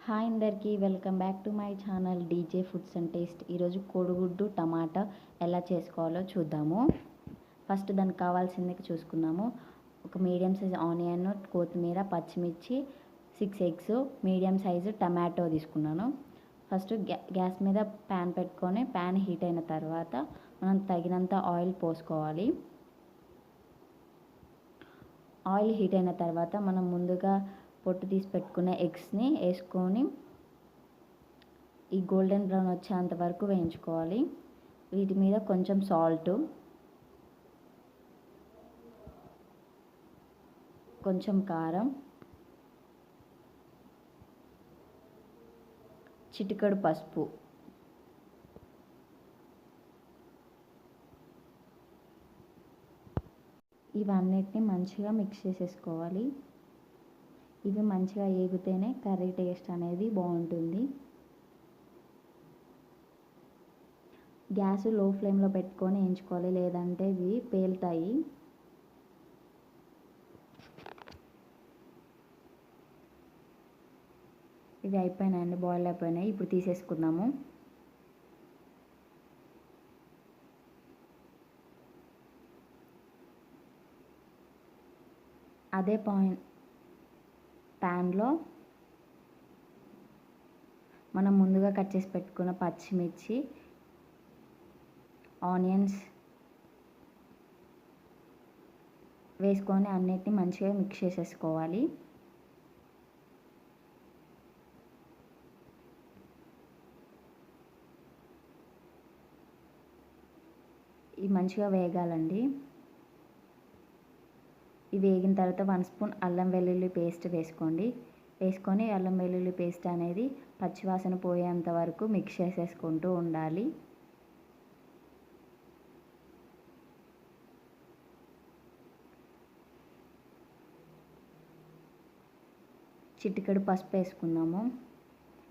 Hi అందరికీ, welcome back to my channel DJ foods and taste. ఈరోజు కోడిగుడ్డు టమాటా ఎలా చేసుకోవాలో చూద్దాము. ఫస్ట్ దానికి కావాల్సింది చూసుకుందాము. ఒక మీడియం సైజ్ ఆనియన్, కొత్తిమీర, పచ్చిమిర్చి, 6 ఎగ్స్, మీడియం సైజు టమాటో తీసుకున్నాను. ఫస్ట్ గ్యాస్ మీద ప్యాన్ పెట్టుకొని ప్యాన్ హీట్ అయిన తర్వాత మనం తగినంత ఆయిల్ పోసుకోవాలి. ఆయిల్ హీట్ అయిన తర్వాత మనం ముందుగా పొట్టు తీసి పెట్టుకున్న ఎగ్స్ని వేసుకొని ఈ గోల్డెన్ బ్రౌన్ వచ్చేంత వరకు వేయించుకోవాలి. వీటి మీద కొంచెం సాల్ట్, కొంచెం కారం, చిటికెడు పసుపు, ఇవన్నిటిని మంచిగా మిక్స్ చేసేసుకోవాలి. ఇవి మంచిగా ఏగితేనే కర్రీ టేస్ట్ అనేది బాగుంటుంది. గ్యాస్ లో ఫ్లేమ్లో పెట్టుకొని వేయించుకోవాలి, లేదంటే ఇవి పేలుతాయి. ఇవి అయిపోయినాయండి, బాయిల్ అయిపోయినాయి. ఇప్పుడు తీసేసుకుందాము. అదే ప్యాన్లో మనం ముందుగా కట్ చేసి పెట్టుకున్న పచ్చిమిర్చి, ఆనియన్స్ వేసుకొని అన్నిటిని మంచిగా మిక్స్ చేసేసుకోవాలి. ఇవి మంచిగా వేగాలండి. ఇవి వేగిన తర్వాత 1 స్పూన్ అల్లం వెల్లుల్లి పేస్ట్ వేసుకొని అల్లం వెల్లుల్లి పేస్ట్ అనేది పచ్చివాసన పోయేంత వరకు మిక్స్ చేసేసుకుంటూ ఉండాలి. చిటికెడు పసుపు వేసుకుందాము.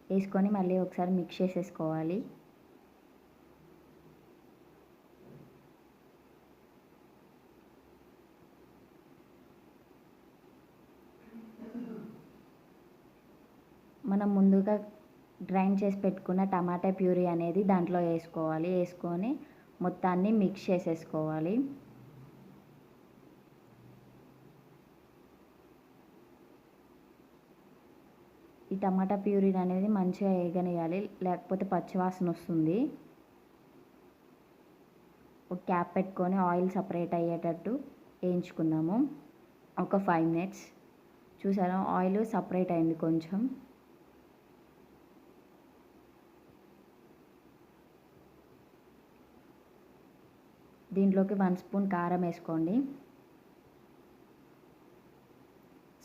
వేసుకొని మళ్ళీ ఒకసారి మిక్స్ చేసేసుకోవాలి. మనం ముందుగా గ్రైండ్ చేసి పెట్టుకున్న టమాటా ప్యూరీ అనేది దాంట్లో వేసుకోవాలి. వేసుకొని మొత్తాన్ని మిక్స్ చేసేసుకోవాలి. ఈ టమాటా ప్యూరీ అనేది మంచిగా వేగనియాలి, లేకపోతే పచ్చివాసన వస్తుంది. ఒక క్యాప్ పెట్టుకొని ఆయిల్ సపరేట్ అయ్యేటట్టు వేయించుకుందాము. ఒక 5 మినిట్స్. చూసారా, ఆయిల్ సపరేట్ అయింది కొంచెం. దీంట్లోకి 1 స్పూన్ కారం వేసుకోండి,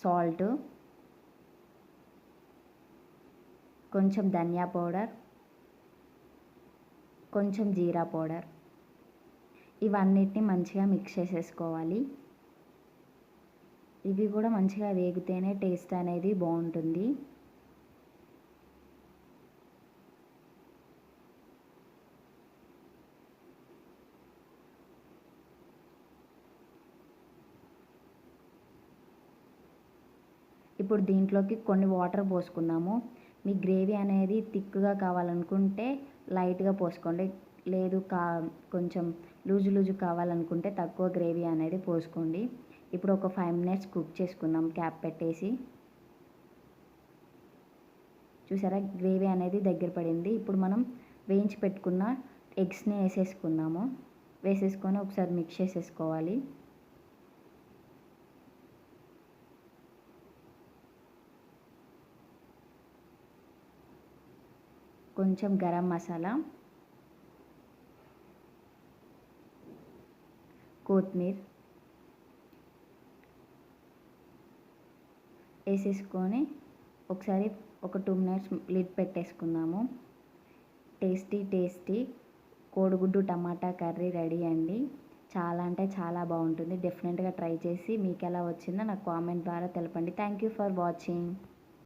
సాల్ట్, కొంచెం ధనియా పౌడర్, కొంచెం జీరా పౌడర్. ఇవన్నిటిని మంచిగా మిక్స్ చేసేసుకోవాలి. ఇవి కూడా మంచిగా వేగితేనే టేస్ట్ అనేది బాగుంటుంది. ఇప్పుడు దీంట్లోకి కొన్ని వాటర్ పోసుకుందాము. మీ గ్రేవీ అనేది థిక్గా కావాలనుకుంటే లైట్గా పోసుకోండి, లేదు కొంచెం లూజు కావాలనుకుంటే తక్కువ గ్రేవీ అనేది పోసుకోండి. ఇప్పుడు ఒక 5 మినిట్స్ కుక్ చేసుకుందాం క్యాప్ పెట్టేసి. చూసారా, గ్రేవీ అనేది దగ్గర పడింది. ఇప్పుడు మనం వేయించి పెట్టుకున్న ఎగ్స్ని వేసేసుకొని ఒకసారి మిక్స్ చేసేసుకోవాలి. కొంచెం గరం మసాలా, కొత్తిమీర వేసేసుకొని ఒకసారి ఒక 2 మినిట్స్ లిడ్ పెట్టేసుకుందాము. టేస్టీ కోడిగుడ్డు టమాటా కర్రీ రెడీ అండి. చాలా అంటే చాలా బాగుంటుంది. డెఫినెట్గా ట్రై చేసి మీకు ఎలా వచ్చిందో నాకు కామెంట్ ద్వారా తెలపండి. Thank you for watching.